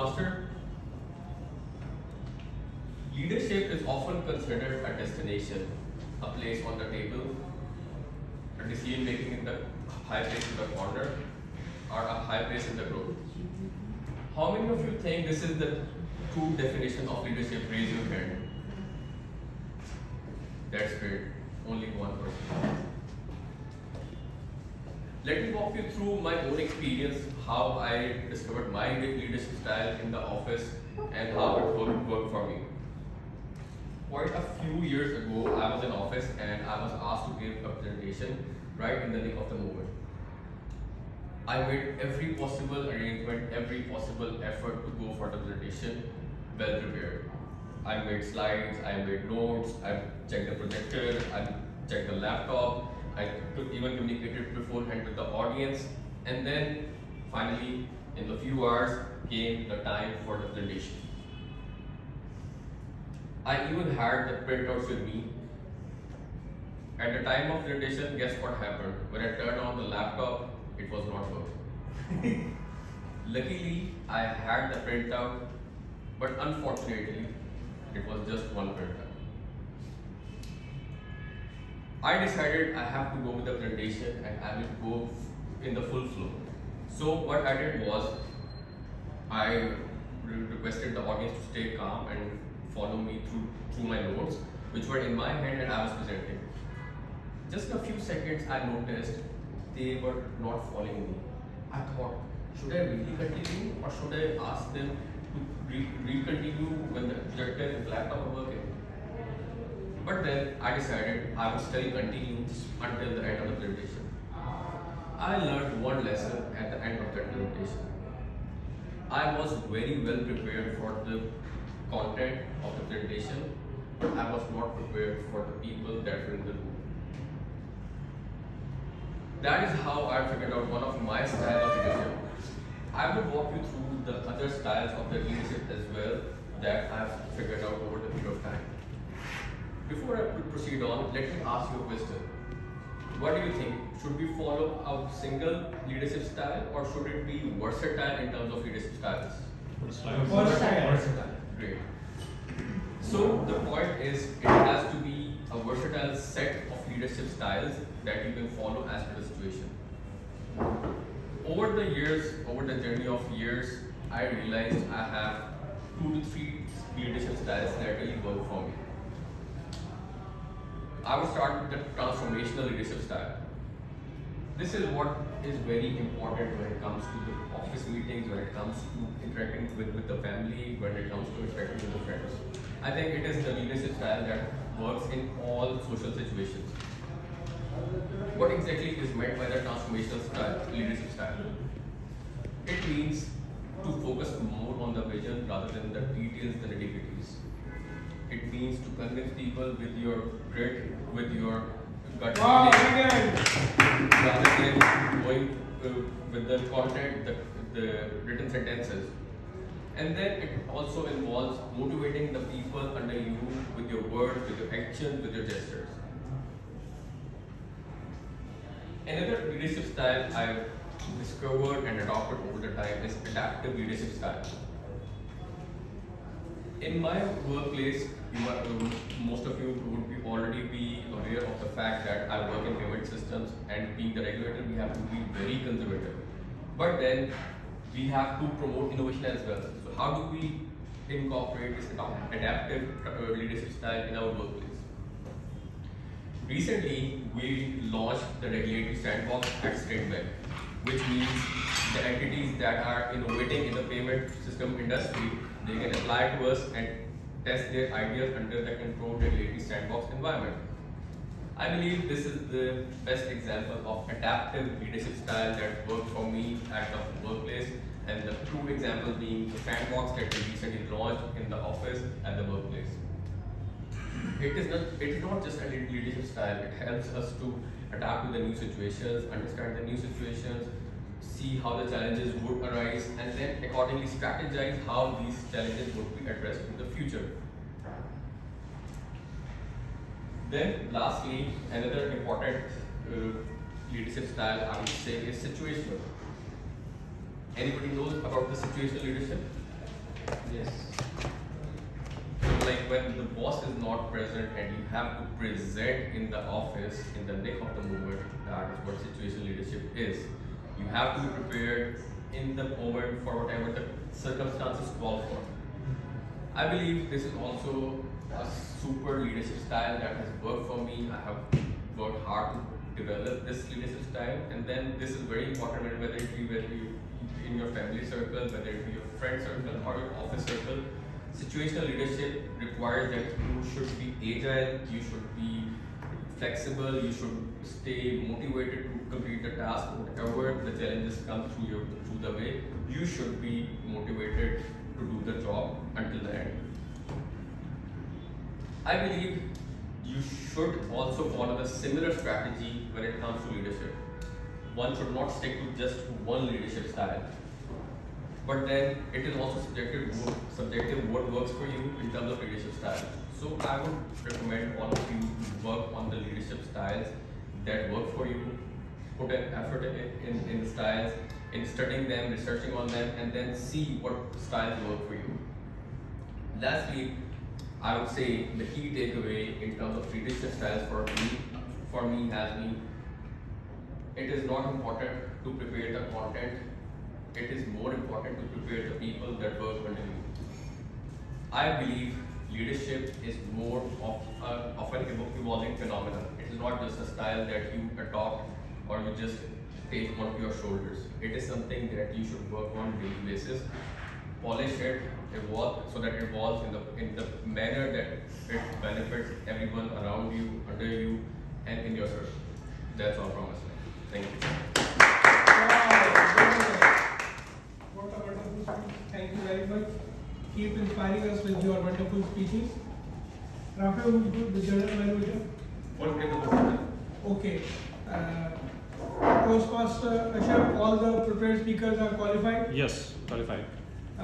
Toastmaster. Leadership is often considered a destination, a place on the table, a decision making in the high place in the corner, or a high place in the group. How many of you think this is the true definition of leadership? Raise your hand. That's great. Only one person. Let me walk you through my own experience, how I discovered my leadership style in the office and how it worked for me. Quite a few years ago, I was in office and I was asked to give a presentation right in the nick of the moment. I made every possible arrangement, every possible effort to go for the presentation well prepared. I made slides, I made notes, I checked the projector, I checked the laptop, I even communicated beforehand with the audience, and then finally, in a few hours, came the time for the presentation. I even had the printouts with me. At the time of presentation, guess what happened? When I turned on the laptop, it was not working. Luckily, I had the printout, but unfortunately, it was just one printout. I decided I have to go with the presentation and I will go in the full flow. So what I did was, I requested the audience to stay calm and follow me through my notes, which were in my hand and I was presenting. Just a few seconds I noticed they were not following me. I thought, should I really continue or should I ask them to continue when the projector and laptop are working? But then I decided I would still continue until the end of the presentation. I learned one lesson at the end of that presentation. I was very well prepared for the content of the presentation, but I was not prepared for the people that were in the room. That is how I figured out one of my styles of leadership. I will walk you through the other styles of the leadership as well that I've figured out over the period of time. Before I proceed on, let me ask you a question. What do you think? Should we follow a single leadership style or should it be versatile in terms of leadership styles? Versatile. Great. So the point is, it has to be a versatile set of leadership styles that you can follow as per the situation. Over the years, over the journey of years, I realized I have 2 to 3 leadership styles that really work for me. I will start with the transformational leadership style. This is what is very important when it comes to the office meetings, when it comes to interacting with the family, when it comes to interacting with the friends. I think it is the leadership style that works in all social situations. What exactly is meant by the transformational style, leadership style? It means to focus more on the vision rather than the details, the nitty-gritties. It means to convince people with your grit, with your gut feeling, rather than going with the content, the written sentences. And then it also involves motivating the people under you with your words, with your actions, with your gestures. Another leadership style I've discovered and adopted over the time is adaptive leadership style. In my workplace, most of you would be already be aware of the fact that I work in payment systems, and being the regulator, we have to be very conservative. But then we have to promote innovation as well. So how do we incorporate this adaptive leadership style in our workplace? Recently, we launched the regulatory sandbox at State Bank, which means the entities that are innovating in the payment system industry, they can apply to us and test their ideas under the controlled regulatory sandbox environment. I believe this is the best example of adaptive leadership style that worked for me at the workplace, and the two examples being the sandbox that we recently launched in the office and the workplace. It is not just a leadership style, it helps us to adapt to the new situations, understand the new situations, see how the challenges would arise, and then accordingly strategize how these challenges would be addressed in the future. Then lastly, another important leadership style I would say is situational. Anybody knows about the situational leadership? when the boss is not present and you have to present in the office in the nick of the moment, that is what situational leadership is. You have to be prepared in the moment for whatever the circumstances call for. I believe this is also a super leadership style that has worked for me. I have worked hard to develop this leadership style, and then this is very important whether it be in your family circle, whether it be your friend circle or your office circle. Situational leadership requires that you should be agile, you should be flexible, you should stay motivated to complete the task, whatever the challenges come through the way. You should be motivated to do the job until the end. I believe you should also follow the similar strategy when it comes to leadership. One should not stick to just one leadership style, but then it is also subjective what works for you in terms of leadership style. So I would recommend all of you to work on the leadership styles that work for you, put an effort in the styles, in studying them, researching on them, and then see what styles work for you. Lastly, I would say the key takeaway in terms of leadership styles for me has been, it is not important to prepare the content, it is more important to prepare the people that work under you. I believe leadership is more of an evolving phenomenon. It is not just a style that you adopt or you just take onto your shoulders. It is something that you should work on daily basis, polish it, evolve so that it evolves in the manner that it benefits everyone around you, under you, and in your circle. That's all from us. Thank you. What a wonderful speech. Thank you very much. Keep inspiring us with your wonderful speeches. Rafael, who is good, the general manager? Okay. Postmaster Ashraf, all the prepared speakers are qualified? Yes, qualified.